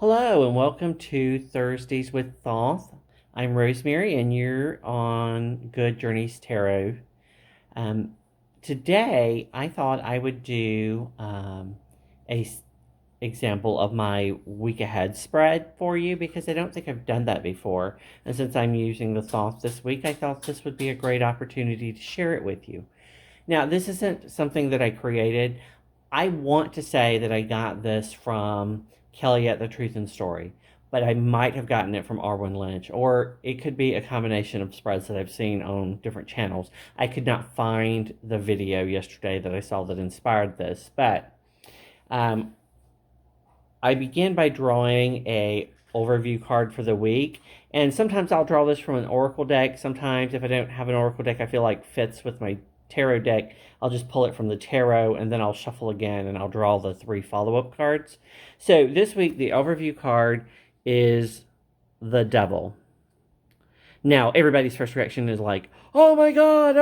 Hello and welcome to Thursdays with Thoth. I'm Rosemary and you're on Good Journeys Tarot. Um, Today I thought I would do a example of my week ahead spread for you because I don't think I've done that before. And since I'm using the Thoth this week, I thought this would be a great opportunity to share it with you. Now, this isn't something that I created. I want to say that I got this from Kelly at The Truth and Story, but I might have gotten it from Arwen Lynch, or it could be a combination of spreads that I've seen on different channels. I could not find the video yesterday that I saw that inspired this, but I begin by drawing a overview card for the week, and sometimes I'll draw this from an oracle deck. Sometimes if I don't have an oracle deck I feel like fits with my tarot deck, I'll just pull it from the tarot and then I'll shuffle again and I'll draw the 3 follow-up cards. So this week the overview card is the Devil. Now everybody's first reaction is like, oh my god,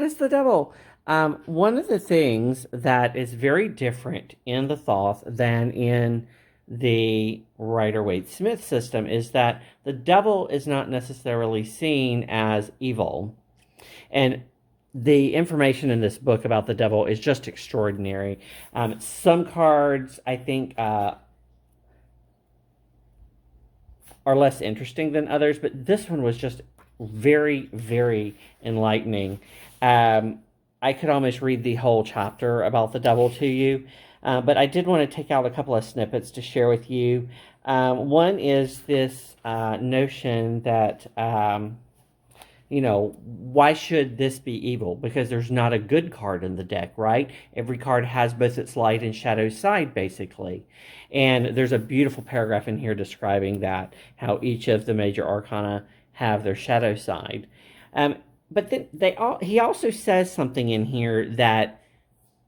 it's the Devil. One of the things that is very different in the Thoth than in the Rider-Waite-Smith system is that the Devil is not necessarily seen as evil. And the information in this book about the Devil is just extraordinary. Some cards, I think, are less interesting than others, but this one was just very, very enlightening. I could almost read the whole chapter about the Devil to you, but I did want to take out a couple of snippets to share with you. One is this notion that why should this be evil? Because there's not a good card in the deck, right? Every card has both its light and shadow side, basically. And there's a beautiful paragraph in here describing that, how each of the major arcana have their shadow side. But then he also says something in here that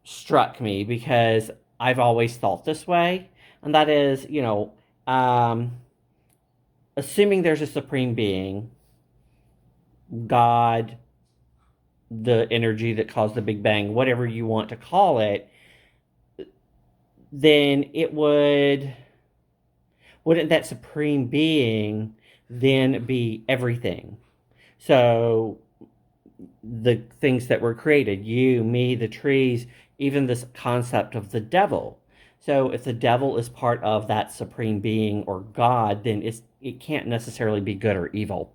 struck me because I've always thought this way. And that is, assuming there's a supreme being, God, the energy that caused the Big Bang, whatever you want to call it, then wouldn't that supreme being then be everything? So the things that were created, you, me, the trees, even this concept of the devil. So if the devil is part of that supreme being or God, then it can't necessarily be good or evil.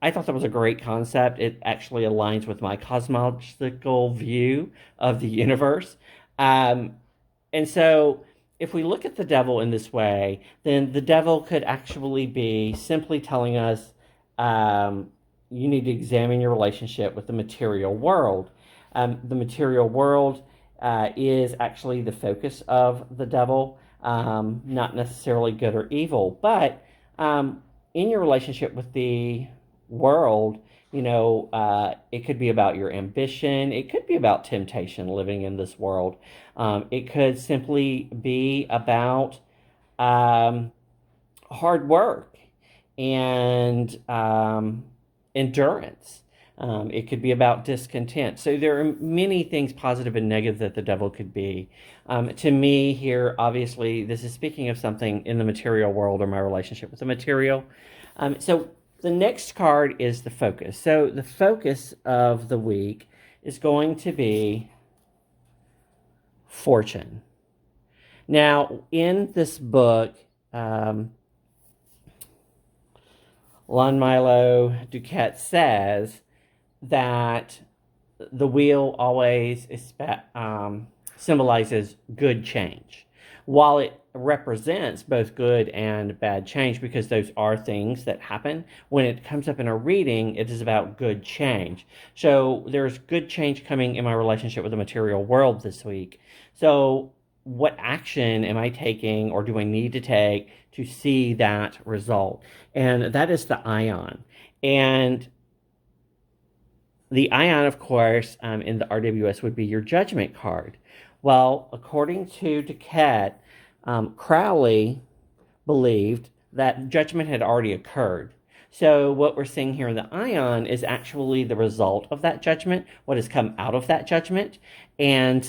I thought that was a great concept. It actually aligns with my cosmological view of the universe. And so if we look at the devil in this way, then the devil could actually be simply telling us you need to examine your relationship with the material world. The material world is actually the focus of the devil, not necessarily good or evil. But in your relationship with the world, it could be about your ambition. It could be about temptation living in this world. It could simply be about hard work and endurance. It could be about discontent. So there are many things, positive and negative, that the devil could be. To me here, obviously, this is speaking of something in the material world or my relationship with the material. So the next card is the focus. So the focus of the week is going to be fortune. Now, in this book, Lon Milo Duquette says that the wheel always symbolizes good change. While it represents both good and bad change, because those are things that happen, when it comes up in a reading, it is about good change. So there's good change coming in my relationship with the material world this week. So what action am I taking, or do I need to take to see that result? And that is the Ion. And the Ion, of course, in the RWS would be your judgment card. Well, according to Duquette, Crowley believed that judgment had already occurred. So what we're seeing here in the Ion is actually the result of that judgment, what has come out of that judgment. And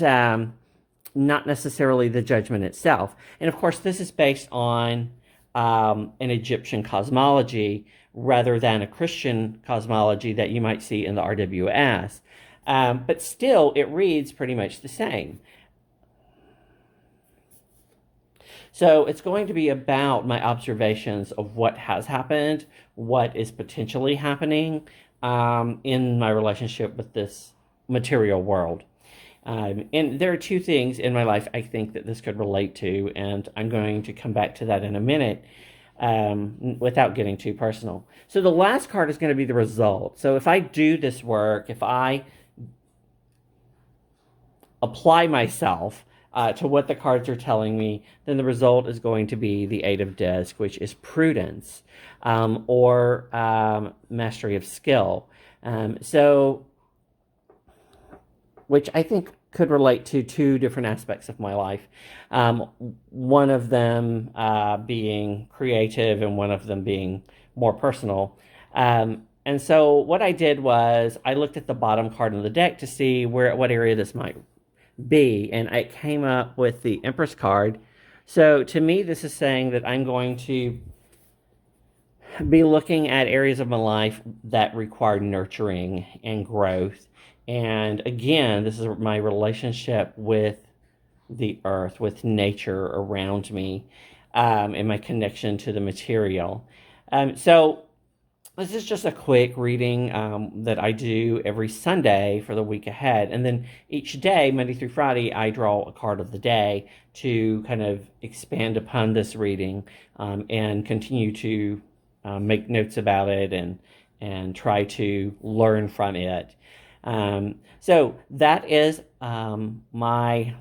not necessarily the judgment itself. And of course, this is based on an Egyptian cosmology rather than a Christian cosmology that you might see in the RWS. But still, it reads pretty much the same. So it's going to be about my observations of what has happened, what is potentially happening in my relationship with this material world. And there are two things in my life I think that this could relate to, and I'm going to come back to that in a minute without getting too personal. So the last card is going to be the result. So if I do this work, if I apply myself to what the cards are telling me, then the result is going to be the Eight of Discs, which is prudence or mastery of skill. Which I think could relate to two different aspects of my life. One of them being creative and one of them being more personal. And so what I did was I looked at the bottom card of the deck to see what area this might be, and I came up with the Empress card. So to me, this is saying that I'm going to be looking at areas of my life that require nurturing and growth. And again, this is my relationship with the earth, with nature around me, and my connection to the material. So this is just a quick reading that I do every Sunday for the week ahead. And then each day, Monday through Friday, I draw a card of the day to kind of expand upon this reading and continue to make notes about it and try to learn from it. So that is my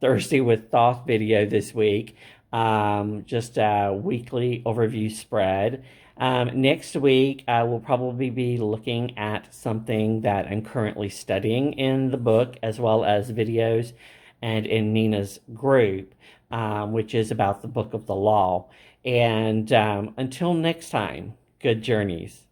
Thursday with Thoth video this week. Just a weekly overview spread. Next week, I will probably be looking at something that I'm currently studying in the book, as well as videos and in Nina's group, which is about the Book of the Law. And until next time, good journeys.